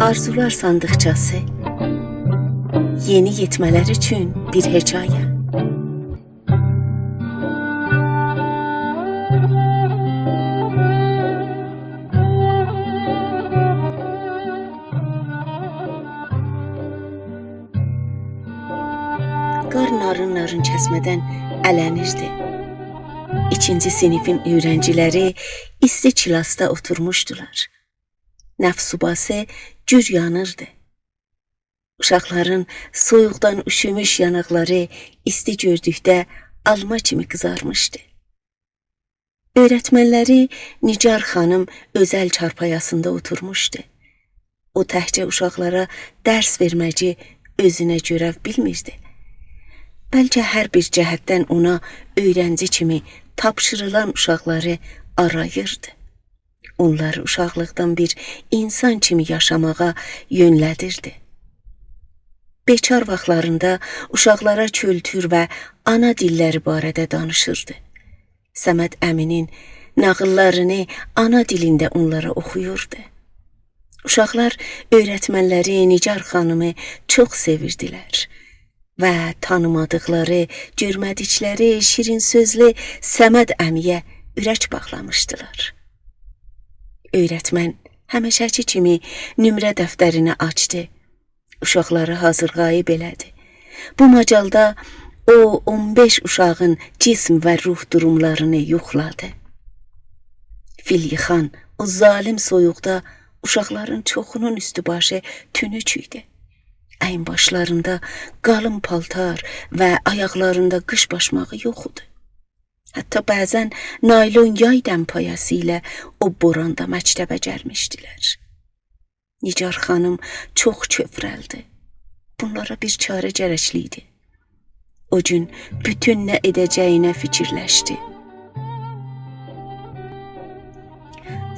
Arzular sandıqçası, yeni yetmələr üçün bir hekayə. Qar narın kəsmədən ələnirdi. İkinci sinifin öğrenciləri isti çilasda oturmuşdular. Nəfsubası cür yanırdı. Uşaqların soyuqdan üşümüş yanaqları isti gördükdə alma kimi qızarmışdı. Öğretmenləri Nigar xanım özəl çarpayasında oturmuşdu. O təhcə uşaqlara dərs verməci özünə görəv bilmirdi. Bəlkə hər bir cəhətdən ona öğrenci kimi tapşırılan uşaqları arayırdı. Onları uşaqlıqdan bir insan kimi yaşamağa yönlədirdi. Bekar vaxtlarında uşaqlara kültür və ana dilləri barədə danışırdı. Səməd əminin nağıllarını ana dilində onlara oxuyurdu. Uşaqlar öğretmenləri Nigar xanımı çox sevirdilər və tanımadıqları, görmədikləri şirin sözlü Səməd əmiyə ürək bağlamışdılar. Öğretmen həmişəki kimi nümerə dəftərini açdı. Uşaqları hazırlayıb elədi. Bu macalda o 15 uşağın cism və ruh durumlarını yoxladı. Fil yıxan o zalim soyuqda uşaqların çoxunun üstü başı tünük idi. Əyin başlarında qalın paltar və ayaqlarında qış başmağı yox idi. Hətta bəzən naylon yay dəmpayası ilə o boranda məktəbə gəlmişdilər. Nigar xanım çox kövrəldi. Bunlara bir çarə gərəkli idi. O gün bütün nə edəcəyinə fikirləşdi.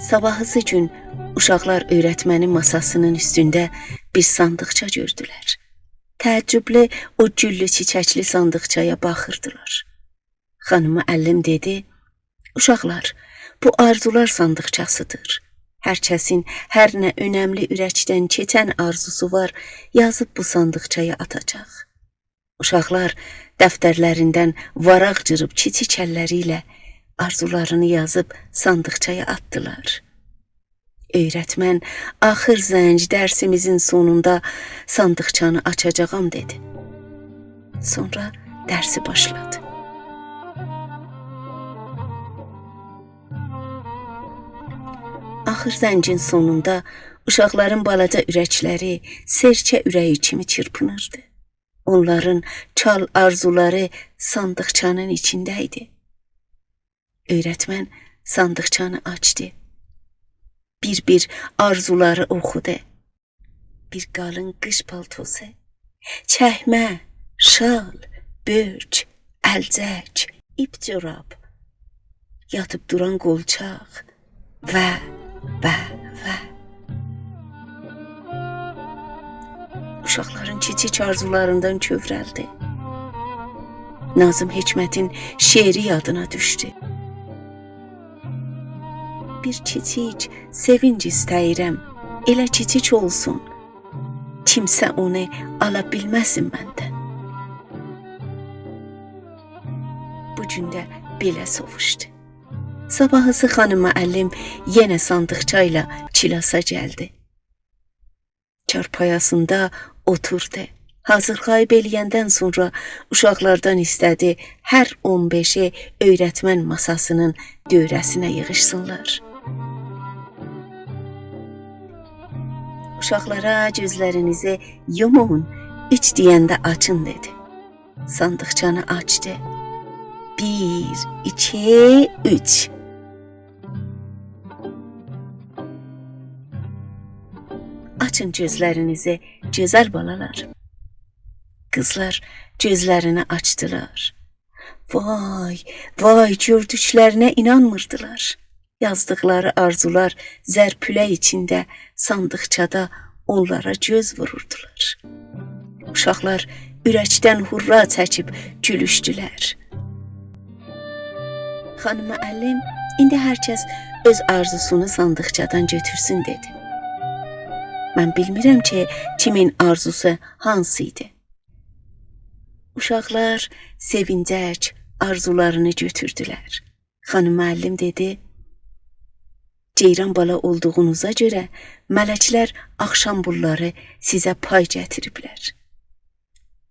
Sabahısı gün uşaqlar öğretmenin masasının üstündə bir sandıqça gördülər. Təəccüblə o güllü çiçəkli sandıqçaya baxırdılar. Xanım müəllim dedi, uşaqlar, bu arzular sandıqçasıdır. Hər kəsin hər nə önəmli ürəkdən keçən arzusu var, yazıb bu sandıqçaya atacaq. Uşaqlar dəftərlərindən varaq cırıb kiçik əlləri ilə arzularını yazıb sandıqçaya atdılar. Öğretmen axır zəng dərsimizin sonunda sandıqçanı açacağam dedi. Sonra dərsi başladı. Axır zəngin sonunda uşaqların balaca ürəkləri serçə ürəyi kimi çırpınırdı. Onların çal arzuları sandıqçanın içindəydi. Öğretmen sandıqçanı açdı. Bir arzuları oxudu. Bir qalın qış paltosu, çəkmə, şal, börk, əlcək, ip corab, yatıb duran qolçaq və. Uşaqların kiçik arzularından kövrəldi. Nazım Hikmətin şeiri yadına düşdü. Bir kiçik sevinc istəyirəm, elə kiçik olsun, kimsə onu ala bilməsin məndən. Bu gün də belə sovuşdu. Sabahısı xanım müəllim yenə sandıqçayla kilasa gəldi. Çarpayasında oturdu. Hazırlayıb eləyəndən sonra uşaqlardan istədi hər 15'i öğretmen masasının dövrəsinə yığışsınlar. Uşaqlara gözlərinizi yumun, 3 deyəndə açın dedi. Sandıqçanı açdı. 1, 2, 3. Açın gözlərinizi, gözəl balalar. Qızlar gözlərini açdılar. Vay, gördüklərinə inanmırdılar. Yazdıqları arzular zərpülə içində sandıqçada onlara göz vururdular. Uşaqlar ürəkdən hurra çəkib gülüşdülər. Xanım müəllim, indi hər kəs öz arzusunu sandıqçadan götürsün dedi. Mən bilmirəm ki, kimin arzusu hansı idi. Uşaqlar sevincək arzularını götürdülər. Xanım müəllim dedi, ceyran bala olduğunuza görə mələklər axşam bunları sizə pay gətiriblər.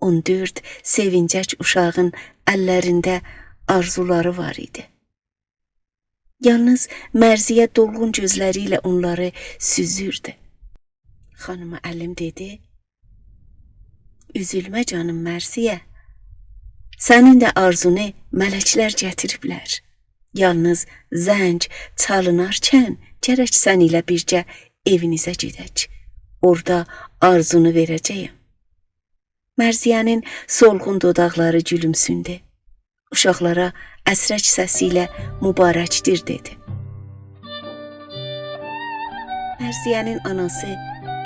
14 sevincək uşağın əllərində arzuları var idi. Yalnız Mərziyə dolğun gözləri ilə onları süzürdü. Xanım müəllim dedi, üzülmə canım Mərziyə, sənin də arzunu mələklər gətiriblər. Yalnız zəng çalınarkən gərək sən ilə bircə evinizə gedək. Orada arzunu verəcəyəm. Mərziyənin solğun dodaqları gülümsündü. Uşaqlara əsrək səsi ilə mübarəkdir dedi. Mərziyənin anası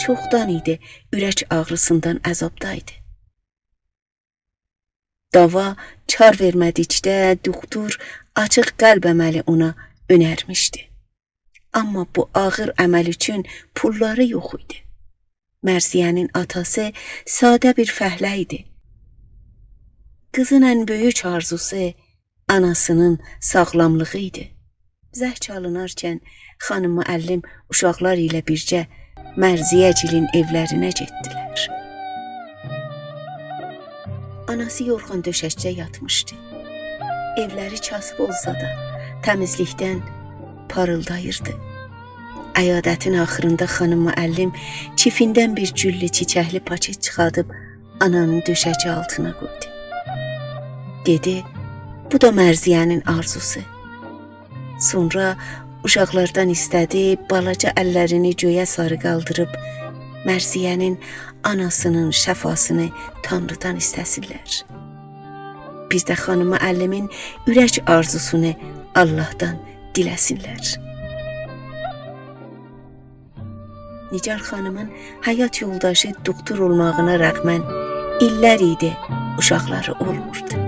çoxdan idi ürək ağrısından əzabdaydı. Dava kar vermədikdə doktor açıq qəlb əməli ona önərmişdi. Amma bu ağır əməl üçün pulları yox idi. Mərziyənin atası sadə bir fəhlə idi. Qızın ən böyük arzusu anasının sağlamlığı idi. Zəh çalınarkən xanım müəllim uşaqlar ilə bircə Mərziyəcilin evlərinə getdilər. Anası yorğan döşəkdə yatmışdı. Evləri kasıb olsa da təmizlikdən parıldayırdı. Əyadətin axırında xanım müəllim çifindən bir güllü çiçəkli paket çıxadıb ananın döşəci altına qoydu. Dedi, bu da Mərziyənin arzusu. Sonra uşaqlardan istədi, balaca əllərini göyə sarı qaldırıb Mərziyənin anasının şəfasını Tanrıdan istəsinlər. Bir də xanım müəllimin ürək arzusunu Allahdan diləsinlər. Nigar xanımın həyat yoldaşı doktor olmağına rəğmən illər idi uşaqları olmurdu.